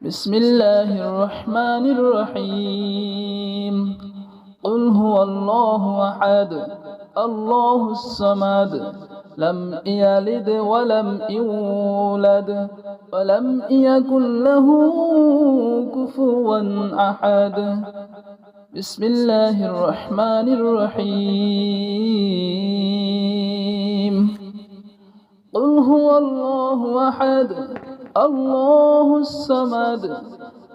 بسم الله الرحمن الرحيم قل هو الله أحد الله الصمد لم يلد ولم يولد ولم يكن له كفوا أحد بسم الله الرحمن الرحيم قل هو الله أحد الله الصمد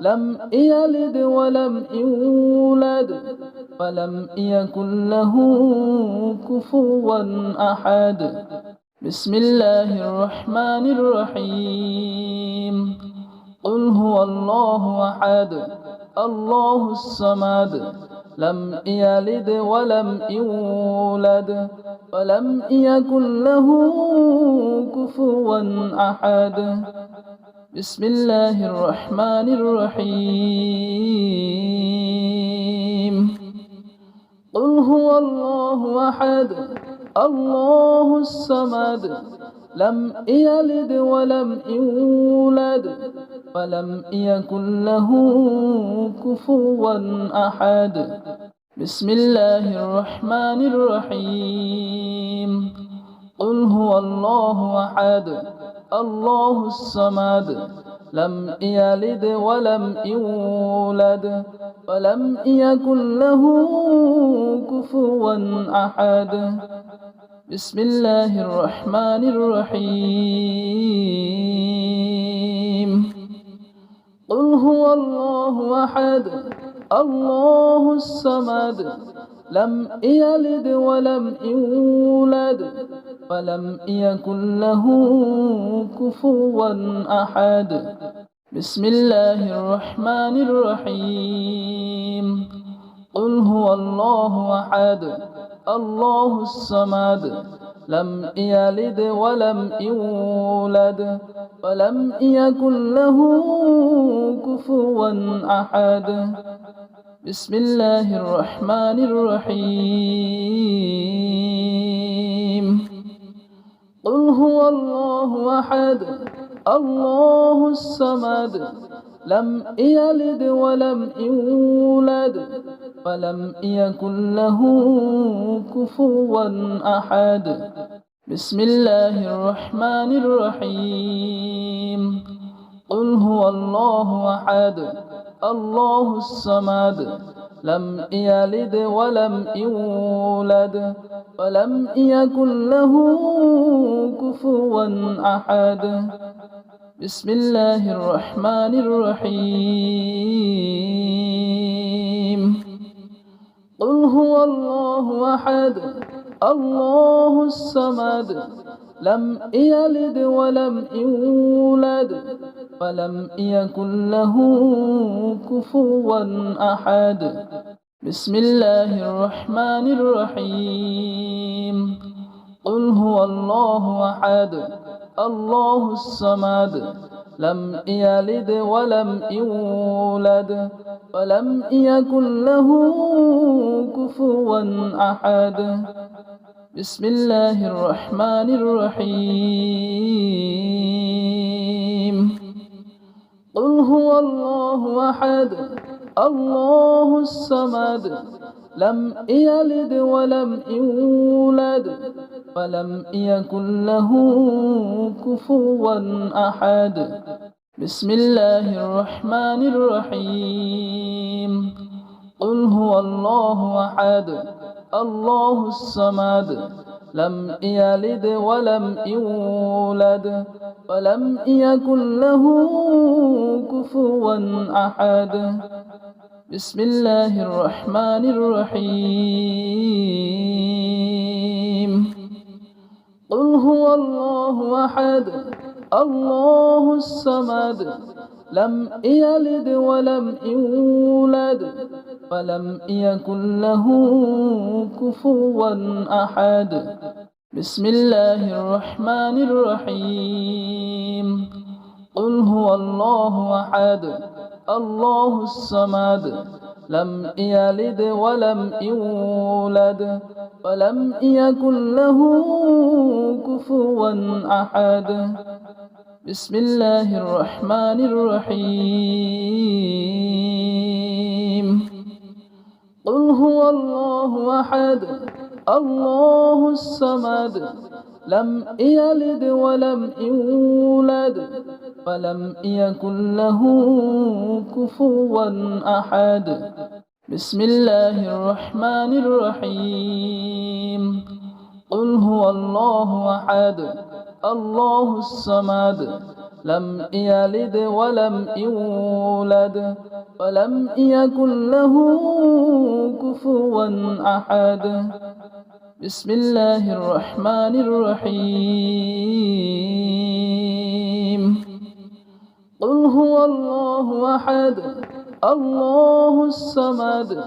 لم يلد ولم يولد ولم يكن له كفوا أحد بسم الله الرحمن الرحيم قل هو الله أحد الله الصمد لم يلد ولم يولد ولم يكن له كفوا أحد بسم الله الرحمن الرحيم قل هو الله أحد الله الصمد لم يلد ولم يولد ولم يكن له كفوا أحد بسم الله الرحمن الرحيم قل هو الله أحد الله الصمد لم يلد ولم يولد ولم يكن له كفوا أحد بسم الله الرحمن الرحيم قل هو الله أحد الله الصمد لم يلد ولم يولد ولم يكن له كفوا أحد بسم الله الرحمن الرحيم قل هو الله أحد الله الصمد لم يلد ولم يولد ولم يكن له كفوا أحد بسم الله الرحمن الرحيم قل هو الله أحد الله الصمد لم يلد ولم يولد ولم يكن له كفوا أحد بسم الله الرحمن الرحيم قل هو الله أحد الله الصمد لم يلد ولم يولد ولم يكن له كفوا أحد بسم الله الرحمن الرحيم قل هو الله أحد الله الصمد لم يلد ولم يولد ولم يكن له كفوا أحد بسم الله الرحمن الرحيم قل هو الله أحد الله الصمد لم يلد ولم يولد ولم يكن له كفوا أحد بسم الله الرحمن الرحيم قل هو الله أحد الله الصمد لم يلد ولم يولد ولم يكن له كفوا أحد بسم الله الرحمن الرحيم قل هو الله أحد الله الصمد لم يلد ولم يولد ولم يكن له كفوا أحد بسم الله الرحمن الرحيم قل هو الله أحد الله الصمد لم يلد ولم يولد ولم يكن له كفوا أحد بسم الله الرحمن الرحيم قل هو الله أحد الله الصمد لم يلد ولم يولد ولم يكن له كفوا أحد بسم الله الرحمن الرحيم قل هو الله أحد الله الصمد لم يلد ولم يولد ولم يكن له كفوا أحد بسم الله الرحمن الرحيم قل هو الله أحد الله الصمد لم يلد ولم يولد ولم يكن له كفوا أحد بسم الله الرحمن الرحيم قل هو الله أحد الله الصمد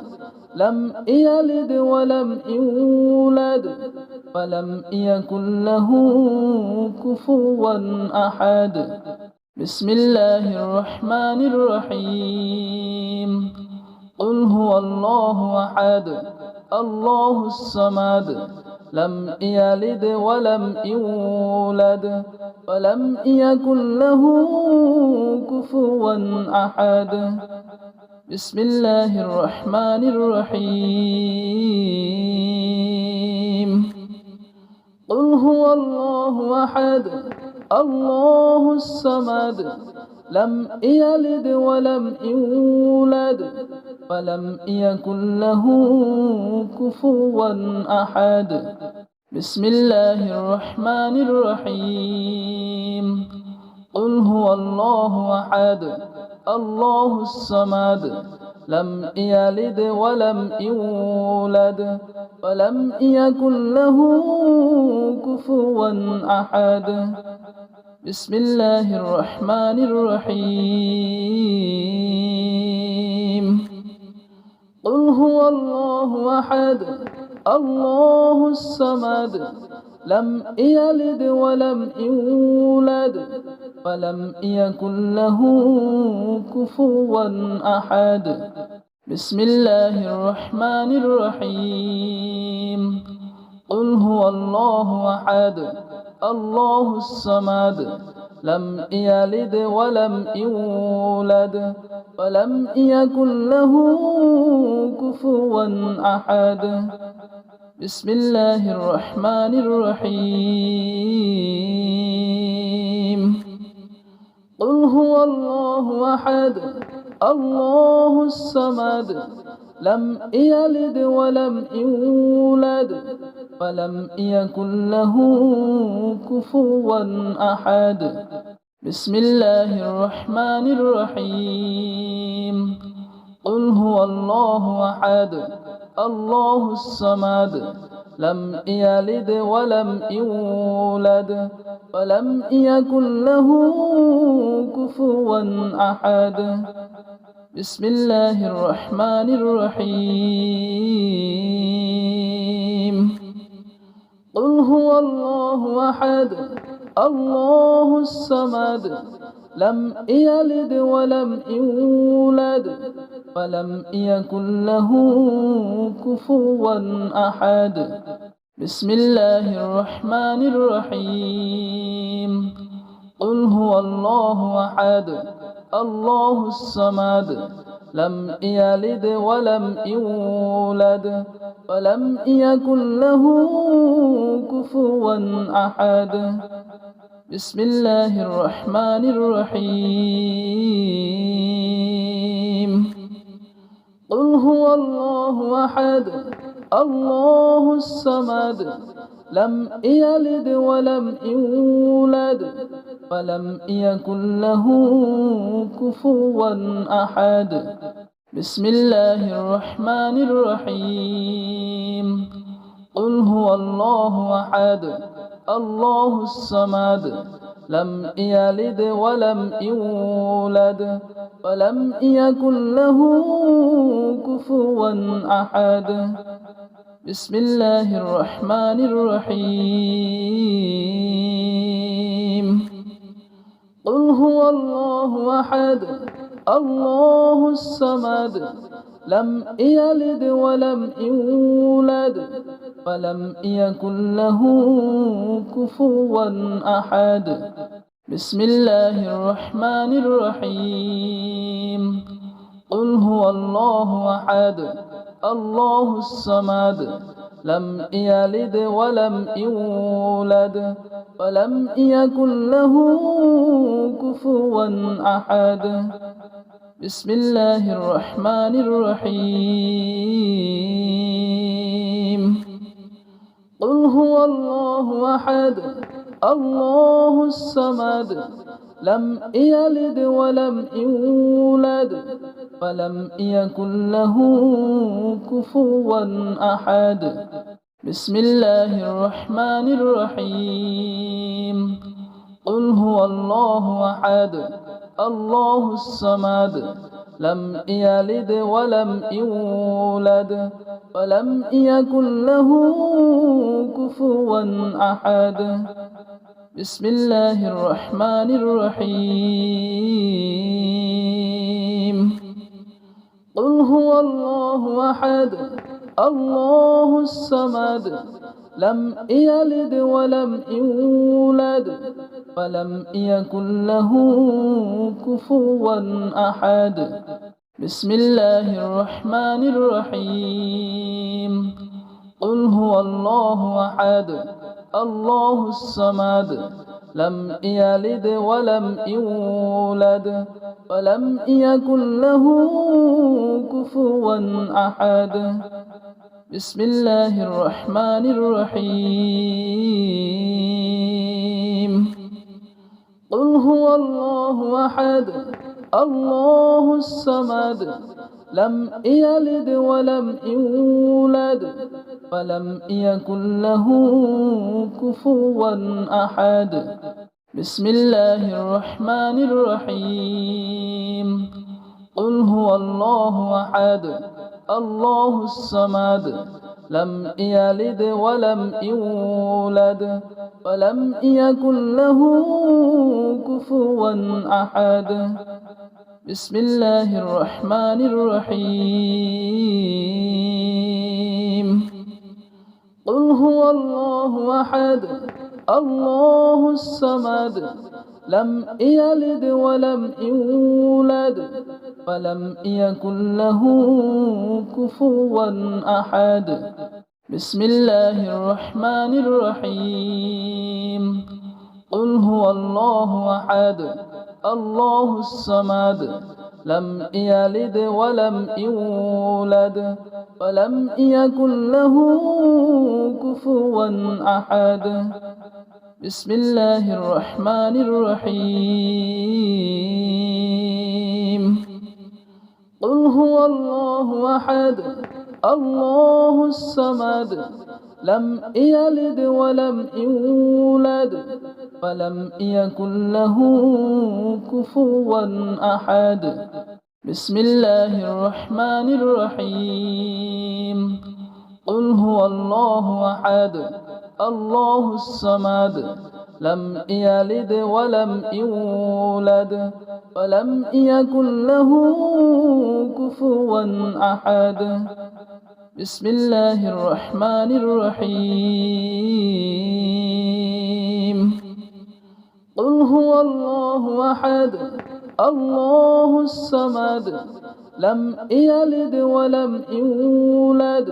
لم يلد ولم يولد ولم يكن له كفوا أحد بسم الله الرحمن الرحيم قل هو الله أحد الله الصمد لم يلد ولم يولد ولم يكن له كفوا أحد بسم الله الرحمن الرحيم قل هو الله أحد الله الصمد لم يلد ولم يولد ولم يكن له كفوا أحد بسم الله الرحمن الرحيم قل هو الله أحد الله الصمد لم يلد ولم يولد ولم يكن له كفوا أحد بسم الله الرحمن الرحيم قل هو الله أحد الله الصمد لم يلد ولم يولد ولم يكن له كفوا أحد بسم الله الرحمن الرحيم قل هو الله أحد الله الصمد لم يلد ولم يولد ولم يكن له كفوا أحد بسم الله الرحمن الرحيم قل هو الله أحد الله الصمد لم يلد ولم يولد ولم يكن له كفوا أحد بسم الله الرحمن الرحيم قل هو الله أحد الله الصمد لم يلد ولم يولد ولم يكن له كفوا أحد بسم الله الرحمن الرحيم قل هو الله أحد الله الصمد لم يلد ولم يولد ولم يكن له كفوا أحد بسم الله الرحمن الرحيم قل هو الله أحد الله الصمد لم يلد ولم يولد ولم يكن له كفوا أحد بسم الله الرحمن الرحيم قل هو الله أحد الله الصمد لم يلد ولم يولد ولم يكن له كفوا أحد بسم الله الرحمن الرحيم قل هو الله أحد الله الصمد لم يلد ولم يولد ولم يكن له كفوا أحد بسم الله الرحمن الرحيم قل هو الله أحد الله الصمد لم يلد ولم يولد ولم يكن له كفوا أحد بسم الله الرحمن الرحيم قل هو الله أحد الله الصمد لم يلد ولم يولد ولم يكن له كفوا أحد بسم الله الرحمن الرحيم قل هو الله أحد الله الصمد لم يلد ولم يولد ولم يكن له كفوا أحد بسم الله الرحمن الرحيم قل هو الله أحد الله الصمد لم يلد ولم يولد ولم يكن له كفوا أحد بسم الله الرحمن الرحيم قل هو الله أحد الله الصمد لم يلد ولم يولد ولم يكن له كفوا أحد بسم الله الرحمن الرحيم قل هو الله أحد الله الصمد لم يلد ولم يولد ولم يكن له كفوا أحد بسم الله الرحمن الرحيم قل هو الله أحد الله الصمد لم يلد ولم يولد ولم يكن له كفوا أحد بسم الله الرحمن الرحيم قل هو الله أحد الله الصمد لم يلد ولم يولد ولم يكن له كفوا أحد بسم الله الرحمن الرحيم قل هو الله أحد الله الصمد لم يلد ولم يولد ولم يكن له كفوا أحد بسم الله الرحمن الرحيم قل هو الله أحد الله الصمد لم يلد ولم يولد ولم يكن له كفوا أحد بسم الله الرحمن الرحيم قل هو الله أحد الله الصمد لم يلد ولم يولد ولم يكن له كفوا أحد بسم الله الرحمن الرحيم قل هو الله أحد الله الصمد لم يلد ولم يولد ولم يكن له كفوا أحد بسم الله الرحمن الرحيم قل هو الله أحد الله الصمد لم يلد ولم يولد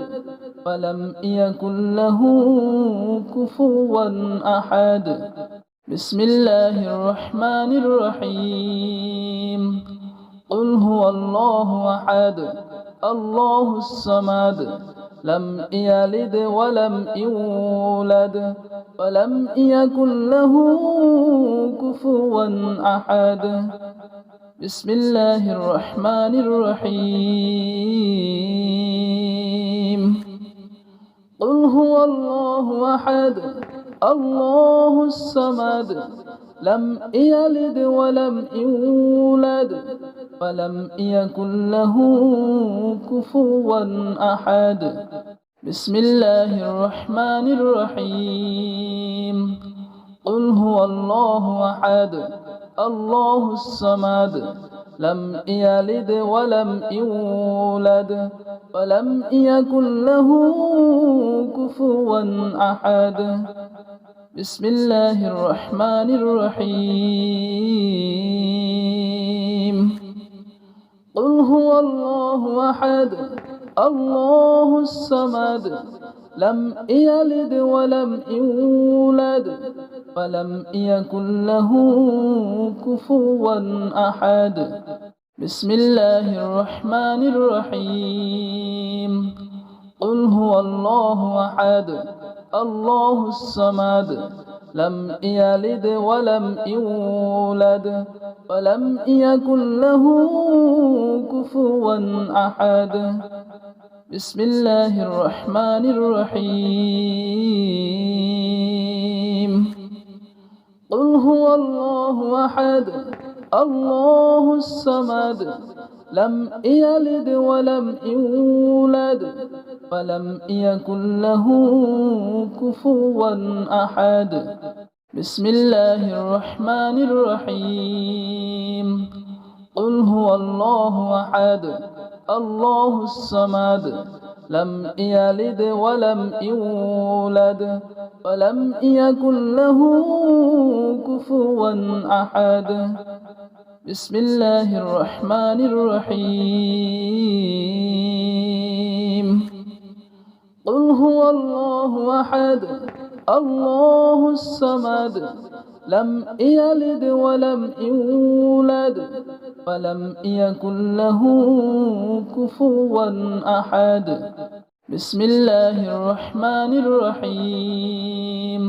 ولم يكن له كفوا أحد بسم الله الرحمن الرحيم قل هو الله أحد الله الصمد لم يلد ولم يولد ولم يكن له كفوا أحد بسم الله الرحمن الرحيم قل هو الله أحد الله الصمد لم يلد ولم يولد ولم يكن له كفوا أحد بسم الله الرحمن الرحيم قل هو الله أحد الله الصمد لم يلد ولم يولد ولم يكن له كفوا أحد بسم الله الرحمن الرحيم قل هو الله أحد الله الصمد لم يلد ولم يولد ولم يكن له كفوا أحد بسم الله الرحمن الرحيم قل هو الله أحد الله الصمد لم يلد ولم يولد ولم يكن له كفوا أحد بسم الله الرحمن الرحيم قل هو الله أحد الله الصمد لم يلد ولم يولد ولم يكن له كفوا أحد بسم الله الرحمن الرحيم قل هو الله أحد الله الصمد لم يلد ولم يولد ولم يكن له كفوا أحد بسم الله الرحمن الرحيم قل هو الله أحد الله الصمد لم يلد ولم يولد ولم يكن له كفوا أحد بسم الله الرحمن الرحيم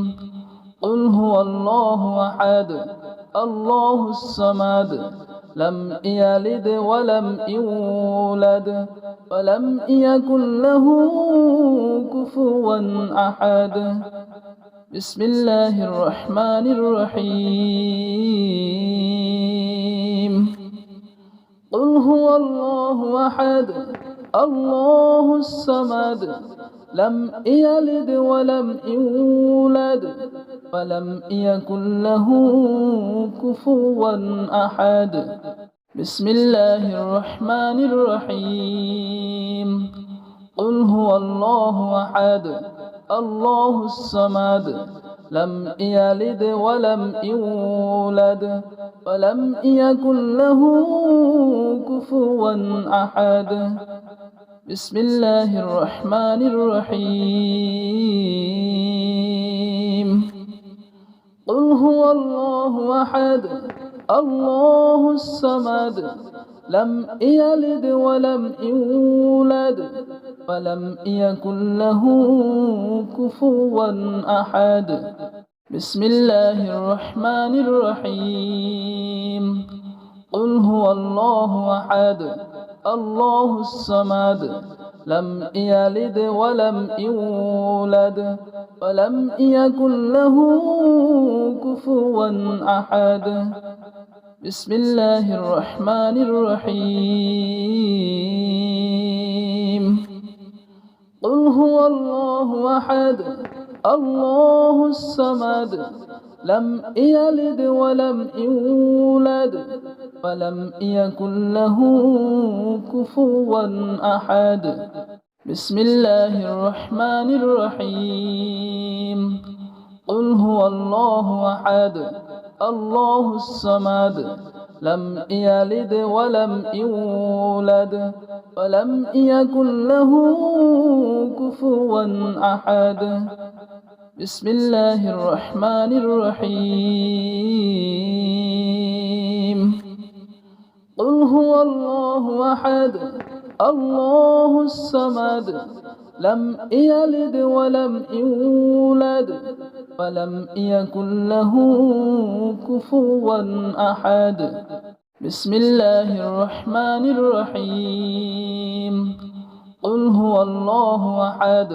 قل هو الله أحد الله الصمد لم يلد ولم يولد ولم يكن له كفوا أحد بسم الله الرحمن الرحيم قل هو الله أحد الله الصمد لم يلد ولم يولد ولم يكن له كفوا أحد بسم الله الرحمن الرحيم قل هو الله أحد الله الصمد لم يلد ولم يولد ولم يكن له كفوا أحد بسم الله الرحمن الرحيم قل هو الله أحد الله الصمد لم يلد ولم يولد ولم يكن له كفوا أحد بسم الله الرحمن الرحيم قل هو الله أحد الله الصمد لم يلد ولم يولد ولم يكن له كفوا أحد بسم الله الرحمن الرحيم قل هو الله أحد الله الصمد لم يلد ولم يولد ولم يكن له كفوا أحد بسم الله الرحمن الرحيم قل هو الله أحد الله الصمد لم يلد ولم يولد ولم يكن له كفوا أحد بسم الله الرحمن الرحيم قل هو الله أحد الله الصمد لم يلد ولم يولد ولم يكن له كفوا أحد بسم الله الرحمن الرحيم قل هو الله أحد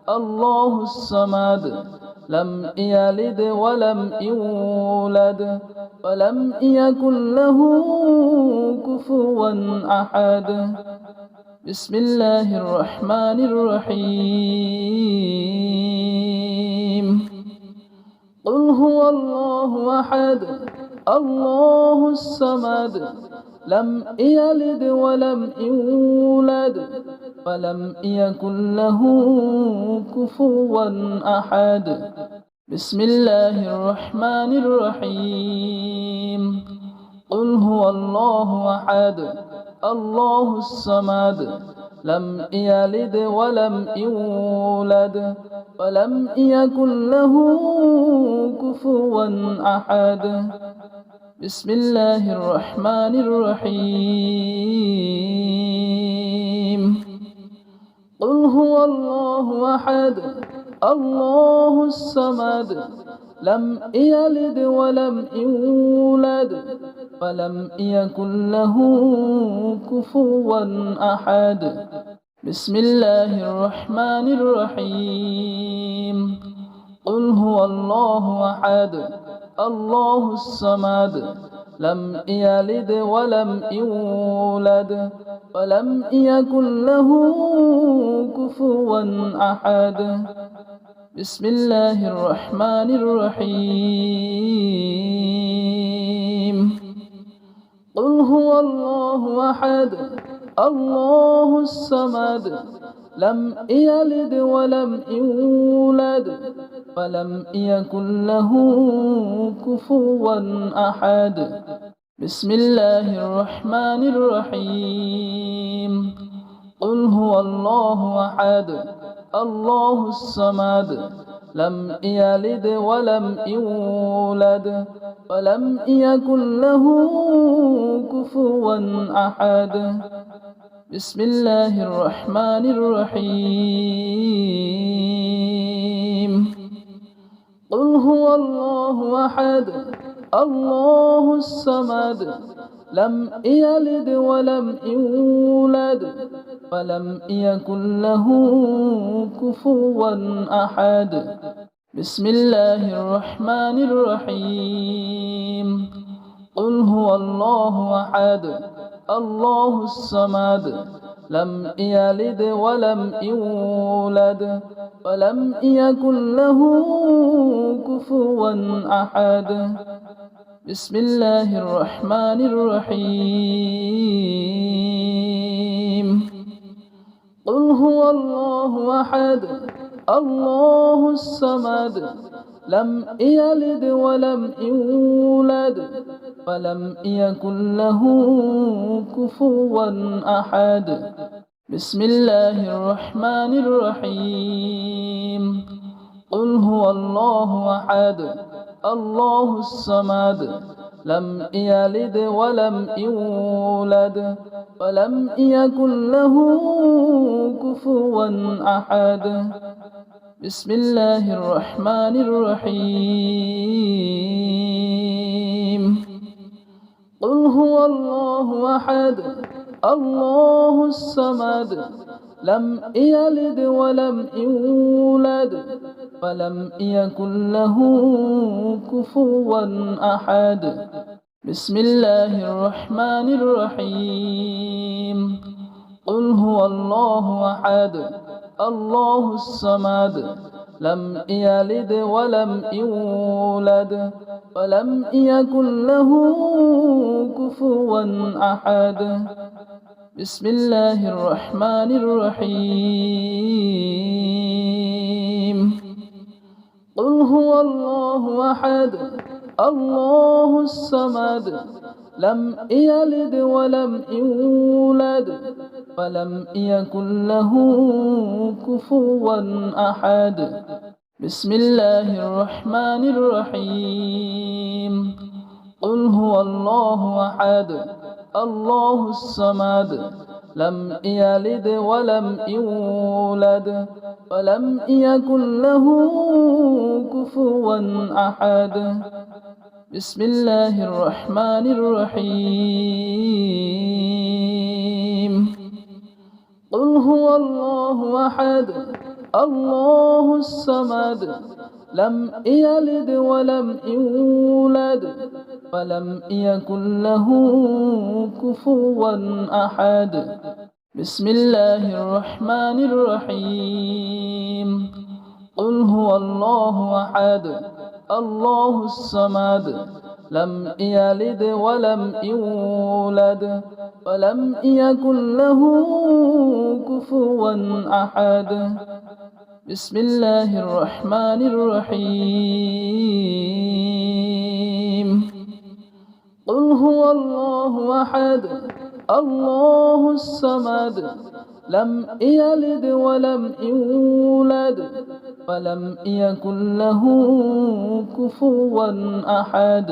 الله الصمد لم يلد ولم يولد ولم يكن له كفوا أحد بسم الله الرحمن الرحيم قل هو الله أحد الله الصمد لم يلد ولم يولد ولم يكن له كفوا أحد بسم الله الرحمن الرحيم قل هو الله أحد الله الصمد لم يلد ولم يولد ولم يكن له كفوا أحد بسم الله الرحمن الرحيم قل هو الله أحد الله الصمد لم يلد ولم يولد ولم يكن له كفوا أحد بسم الله الرحمن الرحيم قل هو الله أحد الله الصمد لم يلد ولم يولد ولم يكن له كفوا أحد بسم الله الرحمن الرحيم قل هو الله أحد الله الصمد لم يلد ولم يولد ولم يكن له كفوا أحد بسم الله الرحمن الرحيم قل هو الله أحد الله الصمد لم يلد ولم يولد ولم يكن له كفوا أحد بسم الله الرحمن الرحيم قل هو الله أحد الله الصمد لم يلد ولم يولد ولم يكن له كفوا أحد بسم الله الرحمن الرحيم قل هو الله أحد الله الصمد لم يلد ولم يولد ولم يكن له كفوا أحد بسم الله الرحمن الرحيم قل هو الله أحد الله الصمد لم يلد ولم يولد ولم يكن له كفوا أحد بسم الله الرحمن الرحيم قل هو الله أحد الله الصمد لم يلد ولم يولد ولم يكن له كفوا أحد بسم الله الرحمن الرحيم قل هو الله أحد الله الصمد لم يلد ولم يولد ولم يكن له كفوا أحد بسم الله الرحمن الرحيم قل هو الله أحد الله الصمد لم يلد ولم يولد ولم يكن له كفوا أحد بسم الله الرحمن الرحيم قل هو الله أحد الله الصمد لم يلد ولم يولد ولم يكن له كفوا أحد بسم الله الرحمن الرحيم قل هو الله أحد الله الصمد لم يلد ولم يولد ولم يكن له كفوا أحد بسم الله الرحمن الرحيم قل هو الله أحد الله الصمد لم يلد ولم يولد ولم يكن له كفوا أحد بسم الله الرحمن الرحيم قل هو الله أحد الله الصمد لم يلد ولم يولد ولم يكن له كفوا أحد بسم الله الرحمن الرحيم قل هو الله أحد الله الصمد لم يلد ولم يولد ولم يكن له كفوا أحد